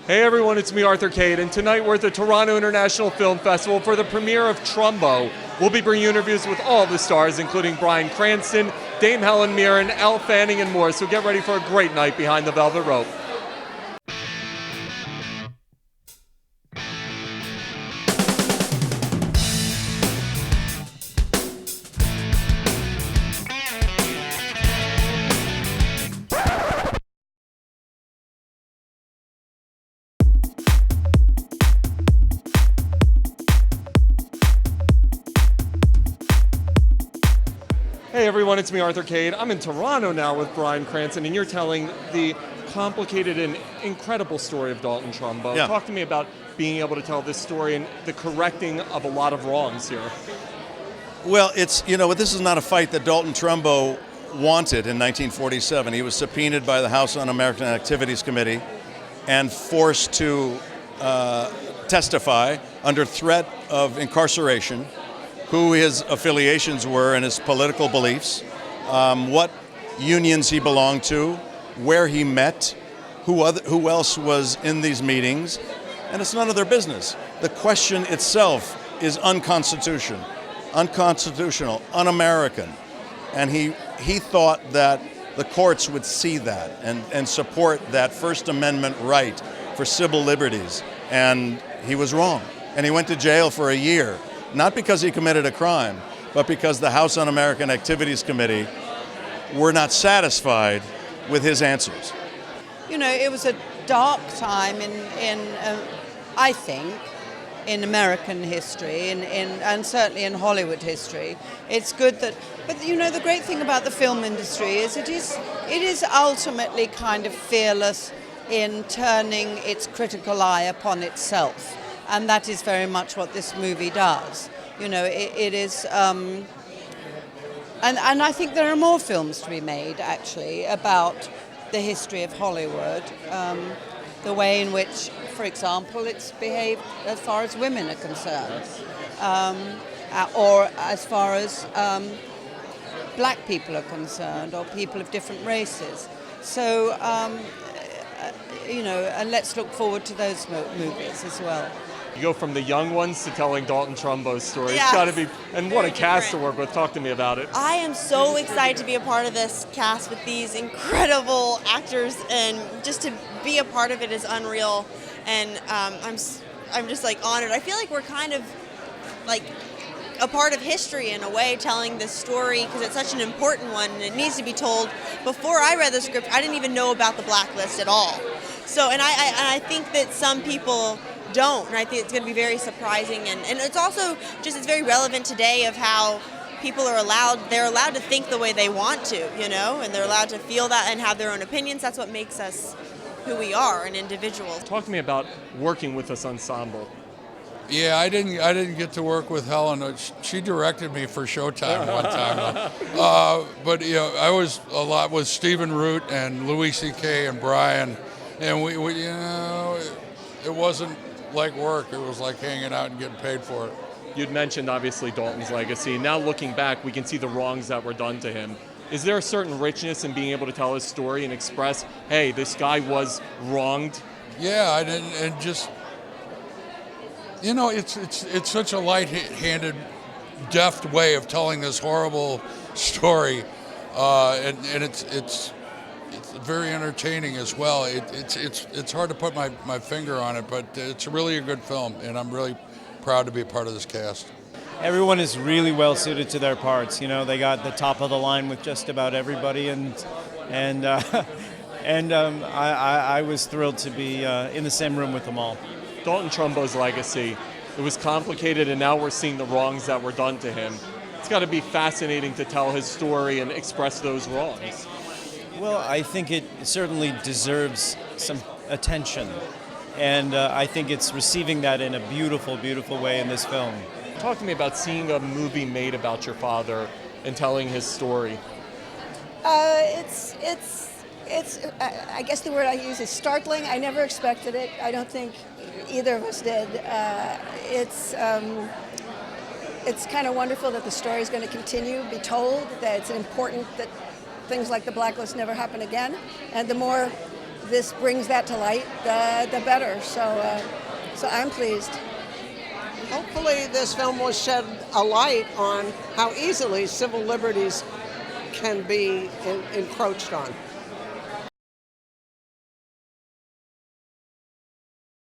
Hey everyone, it's me, Arthur Kade, and tonight we're at the Toronto International Film Festival for the premiere of Trumbo. We'll be bringing you interviews with all the stars, including Bryan, Cranston, Dame Helen, Mirren, Elle, Fanning, and more, so get ready for a great night behind the velvet rope. Hey everyone, it's me, Arthur Kade. I'm in Toronto now with Bryan Cranston, and you're telling the complicated and incredible story of Dalton Trumbo. Yeah. Talk to me about being able to tell this story and the correcting of a lot of wrongs here. Well, this is not a fight that Dalton Trumbo wanted in 1947. He was subpoenaed by the House Un-American Activities Committee and forced to testify under threat of incarceration, who his affiliations were and his political beliefs, what unions he belonged to, where he met, who else was in these meetings, and it's none of their business. The question itself is unconstitutional, un-American, and he thought that the courts would see that and support that First Amendment right for civil liberties, and he was wrong, and he went to jail for a year. Not because he committed a crime, but because the House Un-American Activities Committee were not satisfied with his answers. You know, it was a dark time I think, in American history and certainly in Hollywood history. It's good that, but you know, the great thing about the film industry is it is ultimately kind of fearless in turning its critical eye upon itself. And that is very much what this movie does. You know, it is, and I think there are more films to be made, actually, about the history of Hollywood, the way in which, for example, it's behaved as far as women are concerned, or as far as black people are concerned, or people of different races. So, you know, and let's look forward to those movies as well. You go from the young ones to telling Dalton Trumbo's story. Yes. It's got to be, and what a cast to different. work with. Talk to me about it. I am so excited to be a part of this cast with these incredible actors, and just to be a part of it is unreal. And I'm just like honored. I feel like we're kind of like a part of history in a way, telling this story because it's such an important one and it needs to be told. Before I read the script, I didn't even know about the blacklist at all. So, and I think that some people don't, and I think it's going to be very surprising, and it's also just, it's very relevant today of how people are they're allowed to think the way they want to, you know, and they're allowed to feel that and have their own opinions. That's what makes us who we are, an individual. Talk to me about working with this ensemble. Yeah, I didn't get to work with Helen. She directed me for Showtime one time. But you know, I was a lot with Stephen Root and Louis C.K. and Bryan, and we you know, it wasn't like work. It was like hanging out and getting paid for it. You'd mentioned, obviously, Dalton's legacy. Now looking back, we can see the wrongs that were done to him. Is there a certain richness in being able to tell his story and express, hey, this guy was wronged? Yeah, and just, you know, it's such a light-handed, deft way of telling this horrible story, and it's very entertaining as well. It's hard to put my finger on it, but it's really a good film, and I'm really proud to be a part of this cast. Everyone is really well suited to their parts. You know, they got the top of the line with just about everybody, and I was thrilled to be in the same room with them all. Dalton Trumbo's legacy, it was complicated, and now we're seeing the wrongs that were done to him. It's got to be fascinating to tell his story and express those wrongs. Well, I think it certainly deserves some attention, and I think it's receiving that in a beautiful, beautiful way in this film. Talk to me about seeing a movie made about your father and telling his story. It's I guess the word I use is startling. I never expected it. I don't think either of us did. It's kind of wonderful that the story is going to continue, be told, that it's important that things like the blacklist never happen again. And the more this brings that to light, the better. So I'm pleased. Hopefully this film will shed a light on how easily civil liberties can be encroached on.